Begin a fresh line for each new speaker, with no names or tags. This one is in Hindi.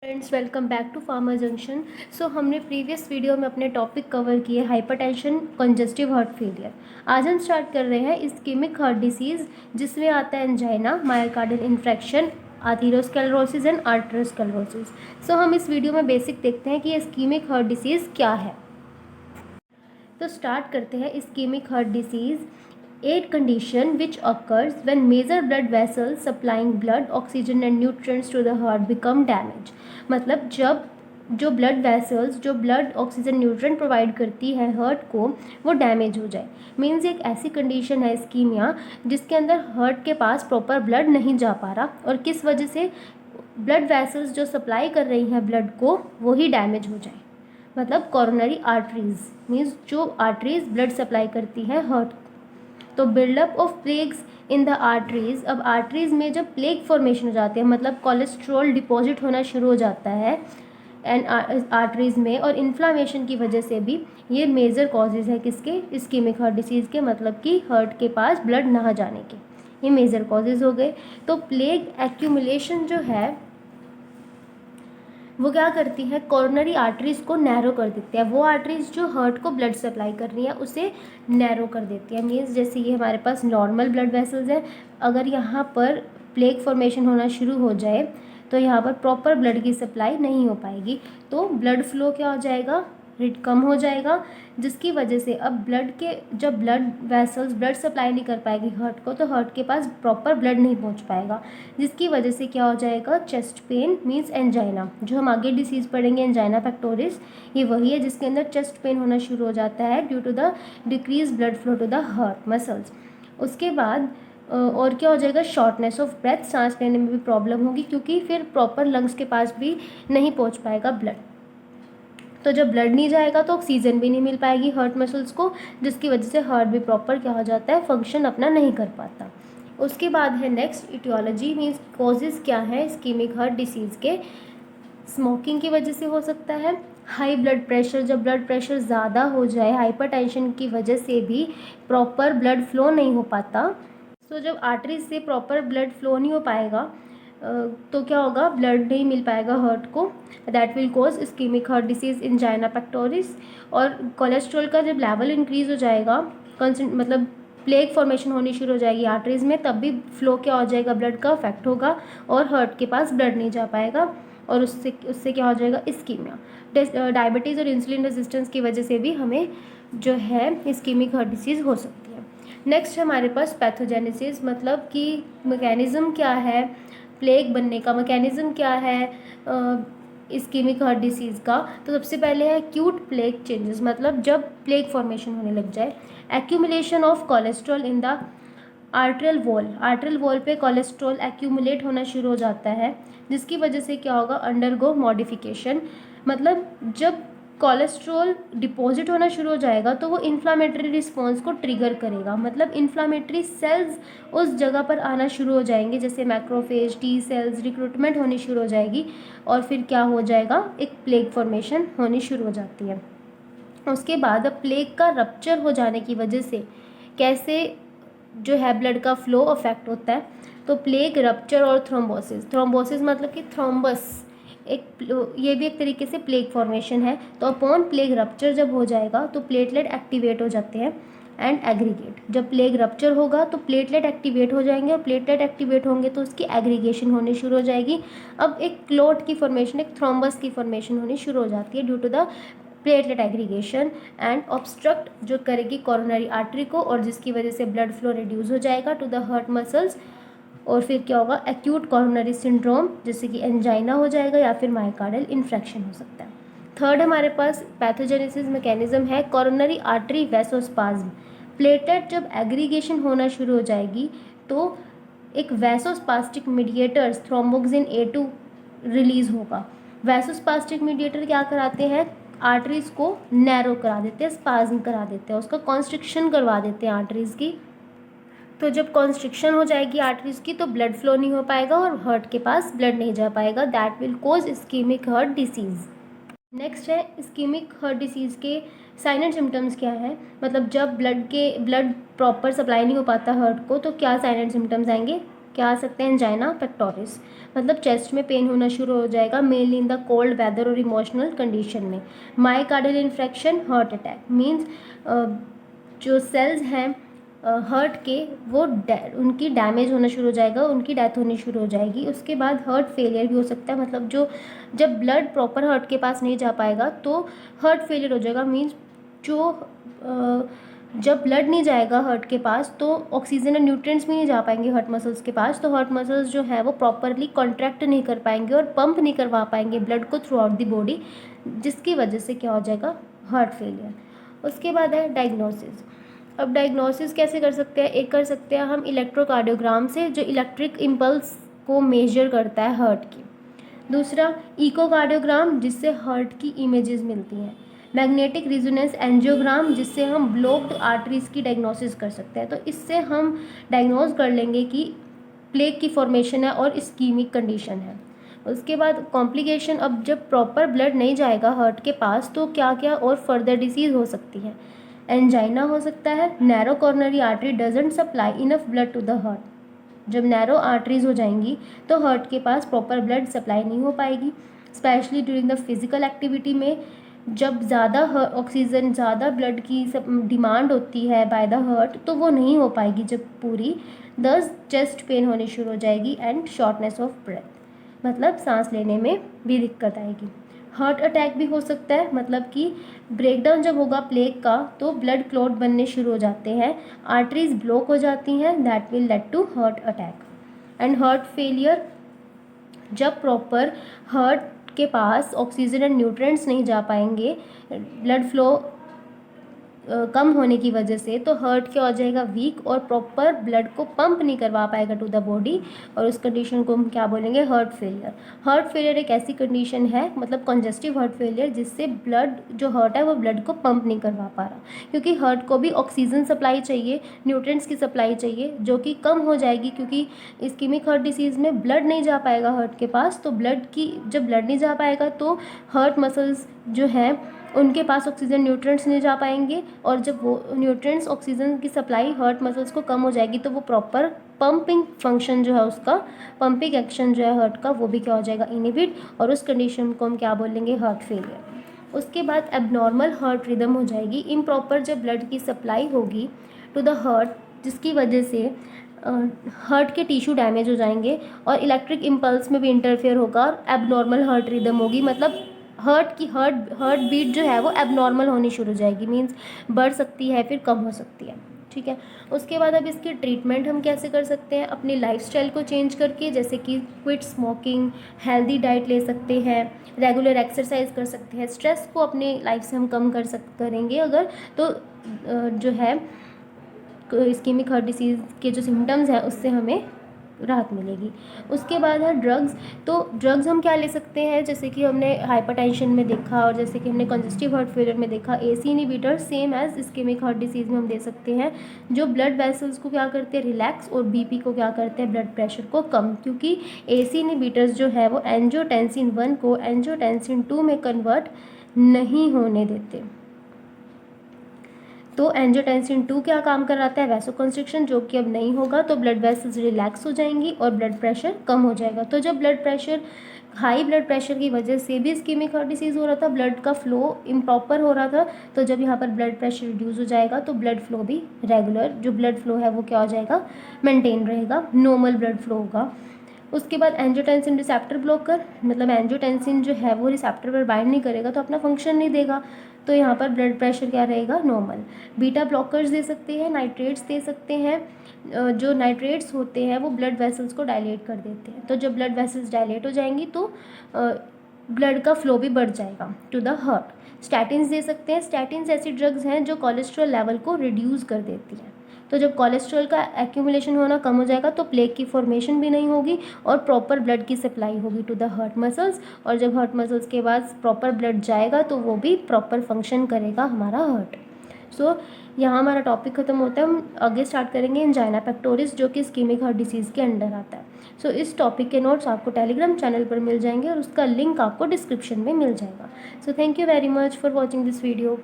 Friends, welcome back to Pharma Junction. So हमने प्रीवियस वीडियो में अपने टॉपिक कवर किए हाइपरटेंशन, कंजेस्टिव हार्ट फेलियर। आज हम स्टार्ट कर रहे हैं इस्कीमिक हार्ट डिसीज़, जिसमें आता है एंजाइना, मायोकार्डियल इन्फ्रेक्शन, आथेरोस्क्लेरोसिस एंड आर्टेरोस्क्लेरोसिस। सो हम इस वीडियो में बेसिक देखते हैं कि इस्कीमिक हार्ट डिसीज़ क्या है। तो स्टार्ट करते हैं ischaemic heart disease, a condition which occurs when major blood vessels supplying blood, oxygen and nutrients to the heart become damaged। मतलब जब जो ब्लड वेसल्स जो ब्लड ऑक्सीजन न्यूट्रिएंट प्रोवाइड करती है हार्ट को, वो डैमेज हो जाए। मीन्स एक ऐसी कंडीशन है इस्कीमिया जिसके अंदर हार्ट के पास प्रॉपर ब्लड नहीं जा पा रहा, और किस वजह से ब्लड वेसल्स जो सप्लाई कर रही हैं ब्लड को, वो ही डैमेज हो जाए। मतलब कोरोनरी आर्टरीज मीन्स जो आर्टरीज ब्लड सप्लाई करती हैं हार्ट। तो buildup of plaques in the arteries, अब आर्टरीज में जब प्लेग फॉर्मेशन हो जाते हैं, मतलब कोलेस्ट्रॉल डिपॉजिट होना शुरू हो जाता है एंड आर्टरीज में, और इन्फ्लामेशन की वजह से भी ये मेजर कॉजेज़ है किसके, इस्कीमिक हार्ट डिसीज़ के, मतलब कि हार्ट के पास ब्लड ना जाने के, ये मेजर कॉजेज़ हो गए। तो प्लेग एक्यूमुलेशन जो है वो क्या करती है, कोरोनरी आर्टरीज़ को नैरो कर देती है। वो आर्टरीज़ जो हार्ट को ब्लड सप्लाई कर रही है उसे नैरो कर देती है। मीन्स जैसे ये हमारे पास नॉर्मल ब्लड वेसल्स हैं, अगर यहाँ पर प्लेग फॉर्मेशन होना शुरू हो जाए तो यहाँ पर प्रॉपर ब्लड की सप्लाई नहीं हो पाएगी, तो ब्लड फ्लो क्या हो जाएगा, रेट कम हो जाएगा, जिसकी वजह से अब जब ब्लड वेसल्स ब्लड सप्लाई नहीं कर पाएगी हार्ट को, तो हार्ट के पास प्रॉपर ब्लड नहीं पहुंच पाएगा, जिसकी वजह से क्या हो जाएगा, चेस्ट पेन मीन्स एंजाइना। जो हम आगे डिसीज़ पढ़ेंगे एंजाइना पेक्टोरिस, ये वही है जिसके अंदर चेस्ट पेन होना शुरू हो जाता है due to the decrease blood flow to the heart muscles. उसके बाद और क्या हो जाएगा, शॉर्टनेस ऑफ ब्रेथ, सांस लेने में भी प्रॉब्लम होगी, क्योंकि फिर प्रॉपर लंग्स के पास भी नहीं पहुंच पाएगा ब्लड। तो जब ब्लड नहीं जाएगा तो ऑक्सीजन भी नहीं मिल पाएगी हार्ट मसल्स को, जिसकी वजह से हार्ट भी प्रॉपर क्या हो जाता है, फंक्शन अपना नहीं कर पाता। उसके बाद है नेक्स्ट इटियोलॉजी, मीन्स कॉजेज़ क्या है इस्कीमिक हार्ट डिसीज़ के। स्मोकिंग की वजह से हो सकता है, हाई ब्लड प्रेशर, जब ब्लड प्रेशर ज़्यादा हो जाए, हाइपरटेंशन की वजह से भी प्रॉपर ब्लड फ्लो नहीं हो पाता। तो जब आर्टरीज से प्रॉपर ब्लड फ्लो नहीं हो पाएगा तो क्या होगा, ब्लड नहीं मिल पाएगा हार्ट को, that will cause ischaemic heart disease angina pectoris. और कोलेस्ट्रॉल का जब लेवल इंक्रीज़ हो जाएगा, मतलब प्लेग फॉर्मेशन होनी शुरू हो जाएगी आर्टरीज में, तब भी फ्लो क्या हो जाएगा, ब्लड का अफेक्ट होगा और हार्ट के पास ब्लड नहीं जा पाएगा, और उससे क्या हो जाएगा, इस्कीमिया। डायबिटीज़ और इंसुलिन रेजिस्टेंस की वजह से भी हमें जो है इस्कीमिक हार्ट डिसीज़ हो सकती है। नेक्स्ट हमारे पास पैथोजेनेसिस, मतलब कि मैकेनिज़्म क्या है प्लेग बनने का, मैकेनिज़्म क्या है इस्कीमिक हार्ट डिसीज़ का। तो सबसे पहले है एक्यूट प्लेग चेंजेस, मतलब जब प्लेग फॉर्मेशन होने लग जाए। Accumulation of cholesterol in the arterial wall पे कोलेस्ट्रॉल एक्यूमुलेट होना शुरू हो जाता है, जिसकी वजह से क्या होगा, अंडरगो मॉडिफिकेशन। मतलब जब कोलेस्ट्रॉल डिपॉजिट होना शुरू हो जाएगा तो वो इन्फ्लामेटरी रिस्पॉन्स को ट्रिगर करेगा, मतलब इन्फ्लामेटरी सेल्स उस जगह पर आना शुरू हो जाएंगे, जैसे मैक्रोफेज, टी सेल्स, रिक्रूटमेंट होनी शुरू हो जाएगी, और फिर क्या हो जाएगा, एक प्लेग फॉर्मेशन होनी शुरू हो जाती है। उसके बाद अब प्लेग का रप्चर हो जाने की वजह से कैसे जो है ब्लड का फ्लो अफेक्ट होता है। तो प्लेग रप्चर और थ्रोम्बोसिस मतलब कि थ्रोम्बस, ये भी एक तरीके से प्लेग फॉर्मेशन है। तो अपॉन प्लेग रप्चर जब हो जाएगा तो प्लेटलेट एक्टिवेट हो जाते हैं एंड एग्रीगेट। जब प्लेग रप्चर होगा तो प्लेटलेट एक्टिवेट हो जाएंगे, और प्लेटलेट एक्टिवेट होंगे तो उसकी एग्रीगेशन होनी शुरू हो जाएगी। अब एक क्लोट की फॉर्मेशन, एक थ्रोम्बस की फॉर्मेशन होनी शुरू हो जाती है due to the platelet aggregation, and obstruct जो करेगी कोरोनरी आर्टरी को, और जिसकी वजह से ब्लड फ्लो रिड्यूस हो जाएगा टू द हार्ट मसल्स, और फिर क्या होगा, एक्यूट कोरोनरी सिंड्रोम, जैसे कि एंजाइना हो जाएगा या फिर मायोकार्डियल इन्फ्रेक्शन हो सकता है। थर्ड हमारे पास पैथोजेनेसिस मैकेनिज्म है कोरोनरी आर्टरी वैसोस्पाज्म। प्लेटलेट जब एग्रीगेशन होना शुरू हो जाएगी तो एक वैसोस्पास्टिक मीडिएटर्स थ्रोम्बोक्सिन A2 रिलीज होगा। वैसोस्पास्टिक मीडिएटर क्या कराते हैं, आर्टरीज को नैरो करा देते हैं, स्पाज्म करा देते हैं, उसका कॉन्स्ट्रिक्शन करवा देते हैं आर्टरीज की। तो जब कॉन्स्ट्रिक्शन हो जाएगी आर्टरीज की तो ब्लड फ्लो नहीं हो पाएगा और हार्ट के पास ब्लड नहीं जा पाएगा, that will cause ischemic heart disease. Next है इस्कीमिक हार्ट डिसीज़ के साइन एंड सिम्टम्स क्या है, मतलब जब ब्लड प्रॉपर सप्लाई नहीं हो पाता हार्ट को तो क्या साइन एंड सिम्टम्स आएंगे, क्या आ सकते हैं, एंजाइना पेक्टोरिस, मतलब चेस्ट में पेन होना शुरू हो जाएगा, mainly in the cold weather और इमोशनल कंडीशन में। Myocardial infection, heart attack, means जो सेल्स हैं हार्ट के वो उनकी डैमेज होना शुरू हो जाएगा, उनकी डेथ होनी शुरू हो जाएगी। उसके बाद हार्ट फेलियर भी हो सकता है, मतलब जब ब्लड प्रॉपर हार्ट के पास नहीं जा पाएगा तो हार्ट फेलियर हो जाएगा। मीन्स जब ब्लड नहीं जाएगा हार्ट के पास तो ऑक्सीजन और न्यूट्रिएंट्स भी नहीं जा पाएंगे हार्ट मसल्स के पास, तो हार्ट मसल्स जो है वो प्रॉपरली कॉन्ट्रैक्ट नहीं कर पाएंगे और पंप नहीं करवा पाएंगे ब्लड को थ्रू आउट द बॉडी, जिसकी वजह से क्या हो जाएगा, हार्ट फेलियर। उसके बाद है डायग्नोसिस। अब डायग्नोसिस कैसे कर सकते हैं, एक कर सकते हैं हम इलेक्ट्रोकार्डियोग्राम से, जो इलेक्ट्रिक इम्पल्स को मेजर करता है हार्ट की। दूसरा इकोकार्डियोग्राम, जिससे हार्ट की इमेजेस मिलती हैं। मैग्नेटिक रिजोनेंस एंजियोग्राम, जिससे हम ब्लॉक्ड आर्टरीज की डायग्नोसिस कर सकते हैं। तो इससे हम डायग्नोज कर लेंगे कि प्लेग की फॉर्मेशन है और इस्कीमिक कंडीशन है। उसके बाद कॉम्प्लिकेशन, अब जब प्रॉपर ब्लड नहीं जाएगा हार्ट के पास तो क्या क्या और फर्दर डिसीज़ हो सकती है। एंजाइना हो सकता है, narrow coronary artery doesn't supply enough blood to the heart. जब नैरो आर्टरीज हो जाएंगी तो हार्ट के पास प्रॉपर ब्लड सप्लाई नहीं हो पाएगी, specially during the physical activity में। जब ज़्यादा ऑक्सीजन, ज़्यादा ब्लड की डिमांड होती है बाय द हार्ट तो वो नहीं हो पाएगी जब पूरी, दस चेस्ट पेन होनी शुरू हो जाएगी एंड शॉर्टनेस ऑफ ब्रेथ, मतलब सांस लेने में भी दिक्कत आएगी। हार्ट अटैक भी हो सकता है, मतलब कि ब्रेकडाउन जब होगा प्लेग का तो ब्लड क्लॉट बनने शुरू हो जाते हैं, आर्टरीज ब्लॉक हो जाती हैं, that will lead to heart attack. And heart failure, जब प्रॉपर हार्ट के पास ऑक्सीजन एंड न्यूट्रिएंट्स नहीं जा पाएंगे ब्लड फ्लो कम होने की वजह से, तो हार्ट क्या हो जाएगा, वीक, और प्रॉपर ब्लड को पंप नहीं करवा पाएगा टू द बॉडी, और उस कंडीशन को हम क्या बोलेंगे, हार्ट फेलियर। हार्ट फेलियर एक ऐसी कंडीशन है, मतलब कंजेस्टिव हार्ट फेलियर, जिससे ब्लड जो हार्ट है वो ब्लड को पंप नहीं करवा पा रहा, क्योंकि हार्ट को भी ऑक्सीजन सप्लाई चाहिए, न्यूट्रिएंट्स की सप्लाई चाहिए, जो कि कम हो जाएगी क्योंकि इस्कीमिक हार्ट डिसीज़ में ब्लड नहीं जा पाएगा हार्ट के पास। तो जब ब्लड नहीं जा पाएगा तो हार्ट मसल्स जो हैं उनके पास ऑक्सीजन न्यूट्रिएंट्स नहीं जा पाएंगे, और जब वो न्यूट्रिएंट्स ऑक्सीजन की सप्लाई हार्ट मसल्स को कम हो जाएगी तो वो प्रॉपर पंपिंग फंक्शन जो है उसका, पंपिंग एक्शन जो है हार्ट का, वो भी क्या हो जाएगा, इनहिबिट, और उस कंडीशन को हम क्या बोलेंगे, हार्ट फेलियर। उसके बाद एबनॉर्मल हार्ट रिदम हो जाएगी, इम्प्रॉपर जब ब्लड की सप्लाई होगी टू द हार्ट, जिसकी वजह से हार्ट के टिश्यू डैमेज हो जाएंगे और इलेक्ट्रिक इम्पल्स में भी इंटरफेयर होगा और एबनॉर्मल हार्ट रिदम होगी, मतलब हार्ट बीट जो है वो एबनॉर्मल होनी शुरू हो जाएगी, मीन्स बढ़ सकती है फिर कम हो सकती है, ठीक है। उसके बाद अब इसकी ट्रीटमेंट हम कैसे कर सकते हैं, अपनी लाइफस्टाइल को चेंज करके, जैसे कि क्विट स्मोकिंग, हेल्दी डाइट ले सकते हैं, रेगुलर एक्सरसाइज कर सकते हैं, स्ट्रेस को अपनी लाइफ से हम कम करेंगे अगर, तो जो है इस्कीमिक हार्ट डिसीज़ के जो सिम्टम्स हैं उससे हमें राहत मिलेगी। उसके बाद है ड्रग्स। तो ड्रग्स हम क्या ले सकते हैं, जैसे कि हमने हाइपरटेंशन में देखा और जैसे कि हमने कंजेस्टिव हार्ट फेलियर में देखा, ACE inhibitor same as ischemic heart disease में हम दे सकते हैं, जो ब्लड वेसल्स को क्या करते हैं, रिलैक्स, और बीपी को क्या करते हैं, ब्लड प्रेशर को कम, क्योंकि एसी इनहिबिटर्स जो है वो एंजियोटेंसिन 1 को एंजियोटेंसिन 2 में कन्वर्ट नहीं होने देते। तो एंजियोटेंसिन 2 क्या काम कराता है, वैसोकंस्ट्रिक्शन, जो कि अब नहीं होगा, तो ब्लड वेसल्स रिलैक्स हो जाएंगी और ब्लड प्रेशर कम हो जाएगा। तो जब हाई ब्लड प्रेशर की वजह से भी इस्कीमिक हार्ट डिसीज़ हो रहा था, ब्लड का फ्लो इम्प्रॉपर हो रहा था, तो जब यहाँ पर ब्लड प्रेशर रिड्यूस हो जाएगा तो ब्लड फ्लो भी रेगुलर, जो ब्लड फ्लो है वो क्या हो जाएगा, मेंटेन रहेगा, नॉर्मल ब्लड फ्लो होगा। उसके बाद एंजियोटेंसिन रिसेप्टर ब्लॉकर, मतलब एंजियोटेंसिन जो है वो रिसेप्टर पर बाइंड नहीं करेगा तो अपना फंक्शन नहीं देगा, तो यहाँ पर ब्लड प्रेशर क्या रहेगा, नॉर्मल। बीटा ब्लॉकर्स दे सकते हैं, नाइट्रेट्स दे सकते हैं, जो नाइट्रेट्स होते हैं वो ब्लड वेसल्स को डायलेट कर देते हैं, तो जब ब्लड वेसल्स डायलेट हो जाएंगी तो ब्लड का फ्लो भी बढ़ जाएगा टू द हार्ट। स्टैटिन्स दे सकते हैं, स्टैटिन्स ऐसी ड्रग्स हैं जो कोलेस्ट्रॉल लेवल को रिड्यूस कर देती हैं, तो जब कोलेस्ट्रॉल का एक्यूमुलेशन होना कम हो जाएगा तो प्लेग की फॉर्मेशन भी नहीं होगी और प्रॉपर ब्लड की सप्लाई होगी टू द हार्ट मसल्स, और जब हार्ट मसल्स के बाद प्रॉपर ब्लड जाएगा तो वो भी प्रॉपर फंक्शन करेगा हमारा हार्ट। सो यहाँ हमारा टॉपिक खत्म होता है, हम आगे स्टार्ट करेंगे एंजाइना पेक्टोरिस, जो कि इस्कीमिक हार्ट डिसीज़ के अंडर आता है। सो इस टॉपिक के नोट्स आपको टेलीग्राम चैनल पर मिल जाएंगे और उसका लिंक आपको डिस्क्रिप्शन में मिल जाएगा। So thank you very much for watching this video.